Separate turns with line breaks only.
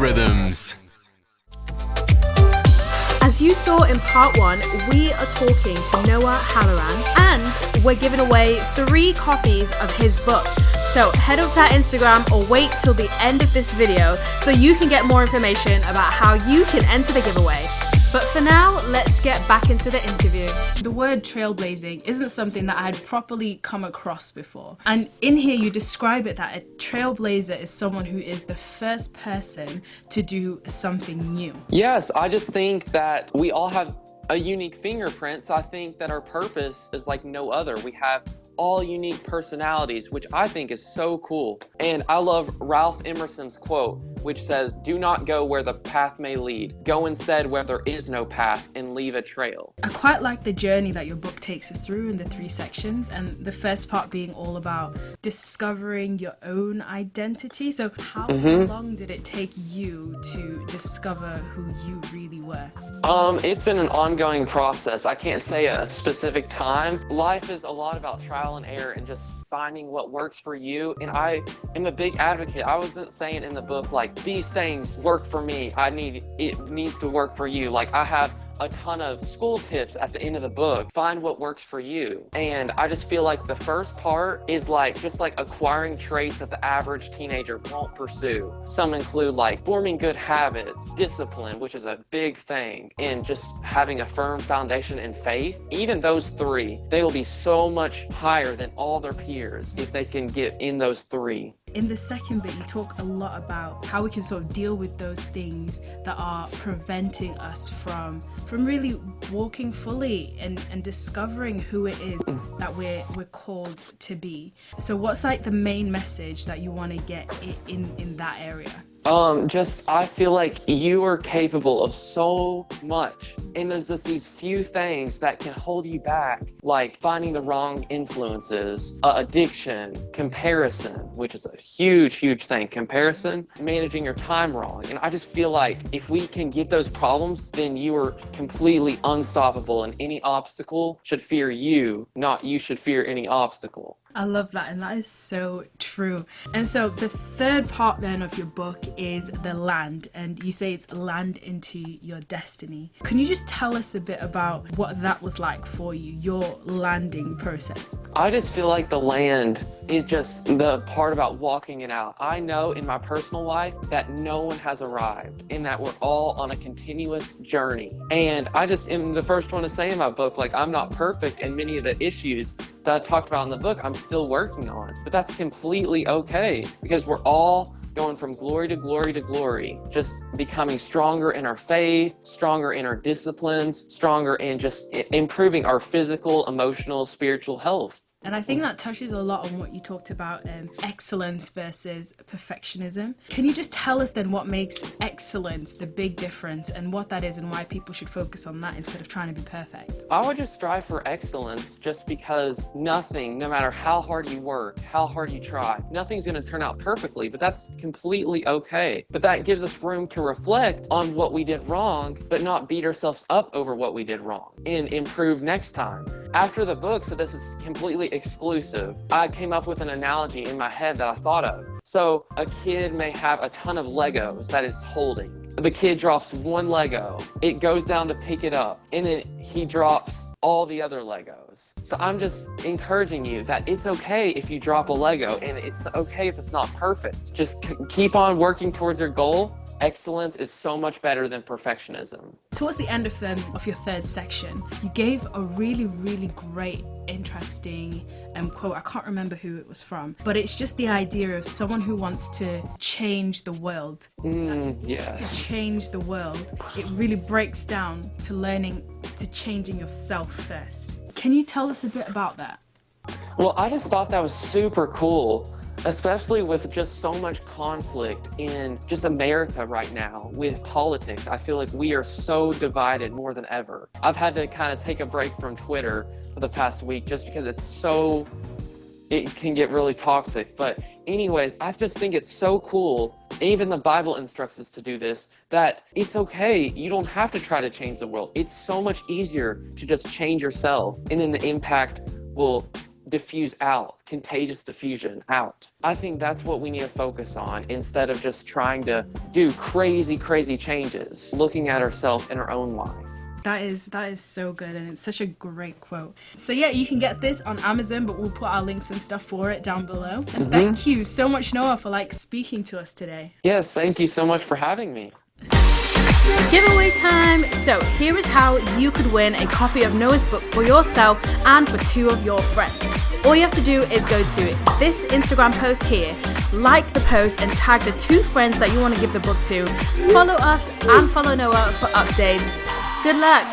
xRhythms.
As you saw in part 1, we are talking to Noah Halloran and we're giving away 3 copies of his book. So head over to our Instagram or wait till the end of this video so you can get more information about how you can enter the giveaway. But for now, let's get back into the interview. The word trailblazing isn't something that I had properly come across before. And in here you describe it that a trailblazer is someone who is the first person to do something new.
Yes, I just think that we all have a unique fingerprint, so I think that our purpose is like no other. We have all unique personalities, which I think is so cool. And I love Ralph Emerson's quote, which says, "Do not go where the path may lead. Go instead where there is no path and leave a trail." I
quite like the journey that your book takes us through in the 3 sections, and the first part being all about discovering your own identity. So how long did it take you to discover who you really were?
It's been an ongoing process. I can't say a specific time. Life is a lot about trial and error and just finding what works for you. And I am a big advocate. I wasn't saying in the book, like, these things work for me. It needs to work for you. Like, I have a ton of school tips at the end of the book. Find what works for you. And I just feel like the first part is just acquiring traits that the average teenager won't pursue. Some include like forming good habits, discipline, which is a big thing, and just having a firm foundation in faith. Even those 3, they will be so much higher than all their peers if they can get in those 3.
In the second bit, you talk a lot about how we can sort of deal with those things that are preventing us from really walking fully and discovering who it is that we're called to be. So what's like the main message that you want to get in that area?
I feel like you are capable of so much, and there's just these few things that can hold you back, like finding the wrong influences, addiction, comparison, which is a huge thing, comparison, managing your time wrong. And I just feel like if we can get those problems, then you are completely unstoppable, and any obstacle should fear you, not you should fear any obstacle.
I love that, and that is so true. And so the third part then of your book is the land, and you say it's land into your destiny. Can you just tell us a bit about what that was like for you, your landing process?
I just feel like the land is just the part about walking it out. I know in my personal life that no one has arrived and that we're all on a continuous journey. And I just am the first one to say in my book, like, I'm not perfect, and many of the issues that I talked about in the book, I'm still working on. But that's completely okay, because we're all going from glory to glory to glory, just becoming stronger in our faith, stronger in our disciplines, stronger in just improving our physical, emotional, spiritual health.
And I think that touches a lot on what you talked about, excellence versus perfectionism. Can you just tell us then what makes excellence the big difference, and what that is, and why people should focus on that instead of trying to be perfect?
I would just strive for excellence, just because nothing, no matter how hard you work, how hard you try, nothing's going to turn out perfectly, but that's completely okay. But that gives us room to reflect on what we did wrong, but not beat ourselves up over what we did wrong, and improve next time. After the book, so this is completely exclusive, I came up with an analogy in my head that I thought of. So a kid may have a ton of Legos that is holding. The kid drops one Lego, it goes down to pick it up, and then he drops all the other Legos. So I'm just encouraging you that it's okay if you drop a Lego, and it's okay if it's not perfect. Just keep on working towards your goal. Excellence is so much better than perfectionism.
Towards the end of your third section, you gave a really great, interesting quote. I can't remember who it was from, but it's just the idea of someone who wants to change the world.
Yes.
To change the world, it really breaks down to learning to changing yourself first. Can you tell us a bit about that?
Well, I just thought that was super cool, especially with just so much conflict in just America right now with politics. I feel like we are so divided more than ever. I've had to kind of take a break from Twitter for the past week just because it can get really toxic. But anyways, I just think it's so cool. Even the Bible instructs us to do this, that it's okay. You don't have to try to change the world. It's so much easier to just change yourself, and then the impact will diffuse out, contagious diffusion out. I think that's what we need to focus on instead of just trying to do crazy changes, looking at ourselves in our own life.
That is so good, and it's such a great quote. So yeah, you can get this on Amazon, but we'll put our links and stuff for it down below. And thank you so much, Noah, for speaking to us today.
Yes, thank you so much for having me.
Giveaway time! So here is how you could win a copy of Noah's book for yourself and for 2 of your friends. All you have to do is go to this Instagram post here, like the post and tag the 2 friends that you want to give the book to. Follow us and follow Noah for updates. Good luck!